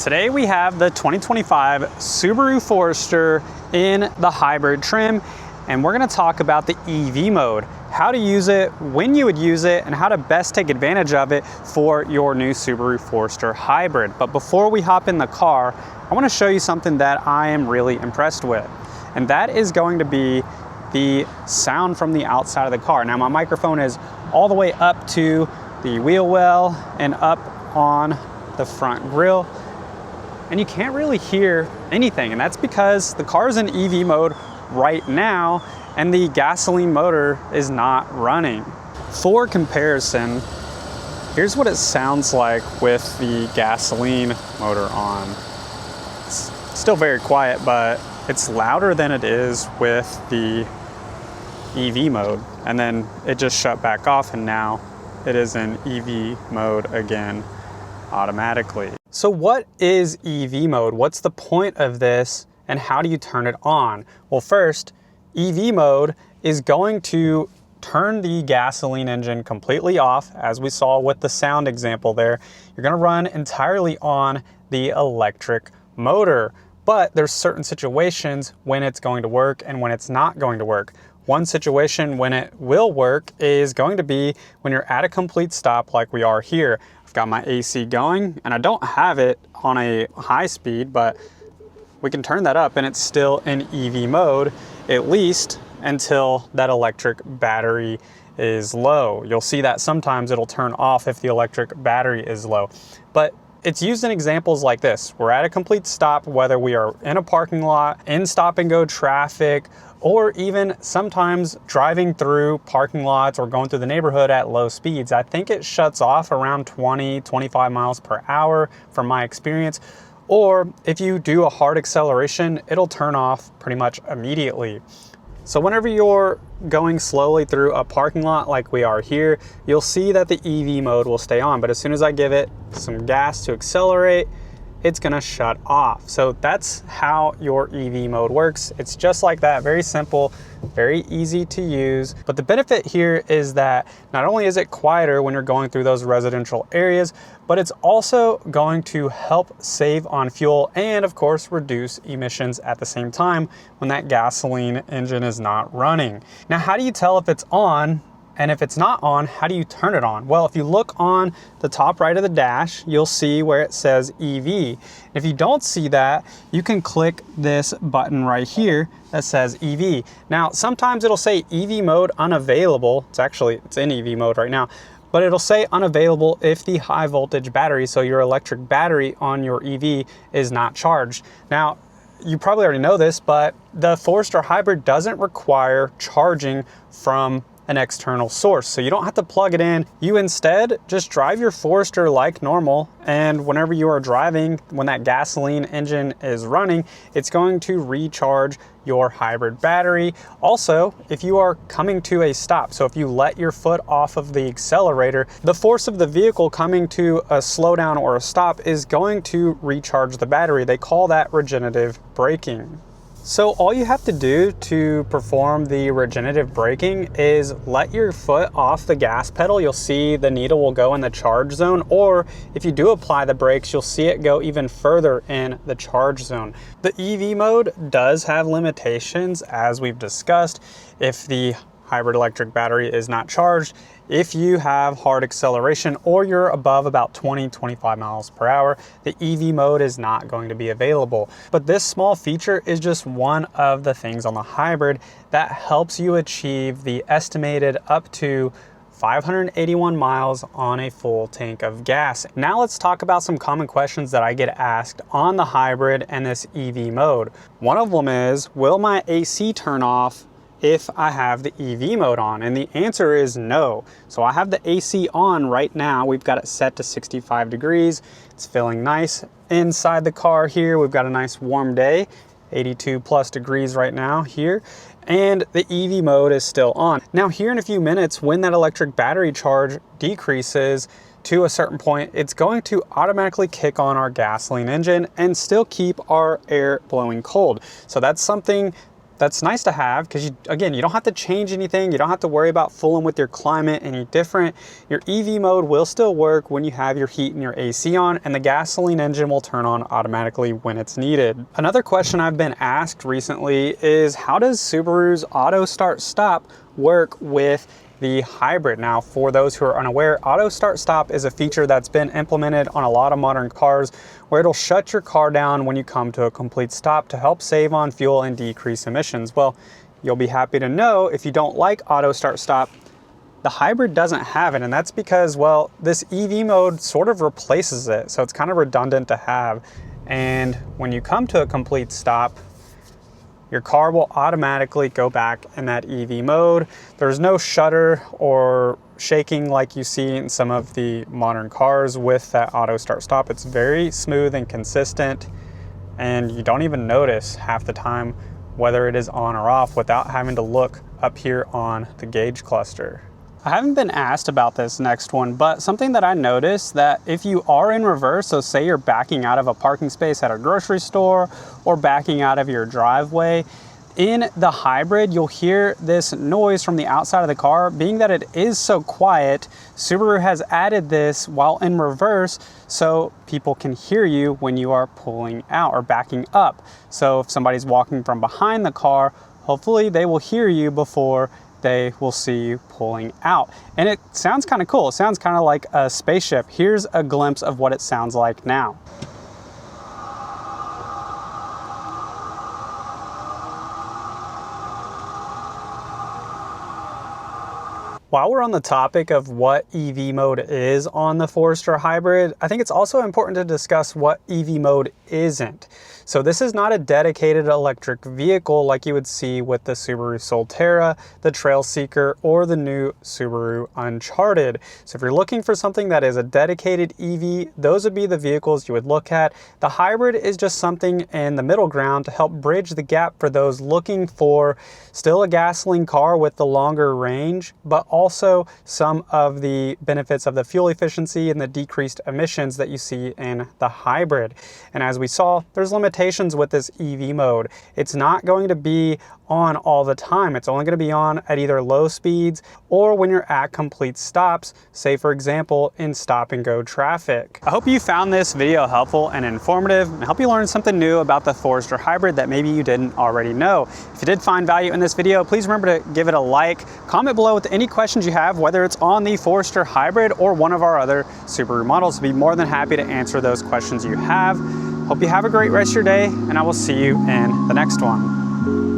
Today we have the 2025 Subaru Forester in the hybrid trim, and we're going to talk about the EV mode, how to use it, when you would use it, and how to best take advantage of it for your new Subaru Forester Hybrid. But before we hop in the car, I want to show you something that I am really impressed with, and that is going to be the sound from the outside of the car. Now my microphone is all the way up to the wheel well and up on the front grille, and you can't really hear anything, and that's because the car is in EV mode right now and the gasoline motor is not running. For comparison, here's what it sounds like with the gasoline motor on. It's still very quiet, but it's louder than it is with the EV mode, and then it just shut back off and now it is in EV mode again automatically. So what is EV mode? What's the point of this and how do you turn it on? Well, first, EV mode is going to turn the gasoline engine completely off, as we saw with the sound example there. You're gonna run entirely on the electric motor, but there's certain situations when it's going to work and when it's not going to work. One situation when it will work is going to be when you're at a complete stop like we are here. I've got my AC going and I don't have it on a high speed, but we can turn that up and it's still in EV mode, at least until that electric battery is low. You'll see that sometimes it'll turn off if the electric battery is low. But it's used in examples like this. We're at a complete stop, whether we are in a parking lot, in stop and go traffic, or even sometimes driving through parking lots or going through the neighborhood at low speeds. I think it shuts off around 20, 25 miles per hour from my experience. Or if you do a hard acceleration, it'll turn off pretty much immediately. So whenever you're going slowly through a parking lot like we are here, you'll see that the EV mode will stay on, but as soon as I give it some gas to accelerate, it's gonna shut off. So that's how your EV mode works. It's just like that, very simple, very easy to use. But the benefit here is that not only is it quieter when you're going through those residential areas, but it's also going to help save on fuel and of course reduce emissions at the same time when that gasoline engine is not running. Now, how do you tell if it's on? And if it's not on, how do you turn it on? Well, if you look on the top right of the dash, you'll see where it says EV. If you don't see that, you can click this button right here that says EV. Now, sometimes it'll say EV mode unavailable. It's in EV mode right now, but it'll say unavailable if the high voltage battery, so your electric battery on your EV, is not charged. Now, you probably already know this, but the Forester Hybrid doesn't require charging from an external source, so you don't have to plug it in. You instead just drive your Forester like normal, and whenever you are driving, when that gasoline engine is running, it's going to recharge your hybrid battery. Also, if you are coming to a stop, so if you let your foot off of the accelerator, the force of the vehicle coming to a slowdown or a stop is going to recharge the battery. They call that regenerative braking. So all you have to do to perform the regenerative braking is let your foot off the gas pedal. You'll see the needle will go in the charge zone, or if you do apply the brakes, you'll see it go even further in the charge zone. The EV mode does have limitations, as we've discussed. If the hybrid electric battery is not charged, if you have hard acceleration or you're above about 20, 25 miles per hour, the EV mode is not going to be available. But this small feature is just one of the things on the hybrid that helps you achieve the estimated up to 581 miles on a full tank of gas. Now let's talk about some common questions that I get asked on the hybrid and this EV mode. One of them is, will my AC turn off if I have the EV mode on? And the answer is no. So I have the AC on right now. We've got it set to 65 degrees. It's feeling nice inside the car here. We've got a nice warm day, 82 plus degrees right now here. And the EV mode is still on. Now here in a few minutes, when that electric battery charge decreases to a certain point, it's going to automatically kick on our gasoline engine and still keep our air blowing cold. So that's something that's nice to have because, again, you don't have to change anything. You don't have to worry about fooling with your climate any different. Your EV mode will still work when you have your heat and your AC on, and the gasoline engine will turn on automatically when it's needed. Another question I've been asked recently is, how does Subaru's auto start stop work with the hybrid? Now, for those who are unaware, auto start stop is a feature that's been implemented on a lot of modern cars where it'll shut your car down when you come to a complete stop to help save on fuel and decrease emissions. Well, you'll be happy to know if you don't like auto start stop, the hybrid doesn't have it, and that's because, well, this EV mode sort of replaces it, so it's kind of redundant to have. And when you come to a complete stop, your car will automatically go back in that EV mode. There's no shudder or shaking like you see in some of the modern cars with that auto start stop. It's very smooth and consistent, and you don't even notice half the time whether it is on or off without having to look up here on the gauge cluster. I haven't been asked about this next one, but something that I noticed, that if you are in reverse, so say you're backing out of a parking space at a grocery store or backing out of your driveway, in the hybrid, you'll hear this noise from the outside of the car. Being that it is so quiet, Subaru has added this while in reverse so people can hear you when you are pulling out or backing up. So if somebody's walking from behind the car, hopefully they will hear you before they will see you pulling out. And it sounds kind of cool. It sounds kind of like a spaceship. Here's a glimpse of what it sounds like now. While we're on the topic of what EV mode is on the Forester Hybrid, I think it's also important to discuss what EV mode isn't. So this is not a dedicated electric vehicle like you would see with the Subaru Solterra, the Trailseeker, or the new Subaru Uncharted. So if you're looking for something that is a dedicated EV, those would be the vehicles you would look at. The hybrid is just something in the middle ground to help bridge the gap for those looking for still a gasoline car with the longer range, but also some of the benefits of the fuel efficiency and the decreased emissions that you see in the hybrid. And as we saw, there's limitations with this EV mode. It's not going to be on all the time. It's only going to be on at either low speeds or when you're at complete stops, say for example in stop and go traffic. I hope you found this video helpful and informative, and help you learn something new about the Forester Hybrid that maybe you didn't already know. If you did find value in this video, please remember to give it a like, comment below with any questions you have, whether it's on the Forester Hybrid or one of our other Subaru models. I'd be more than happy to answer those questions you have. Hope you have a great rest of your day, and I will see you in the next one.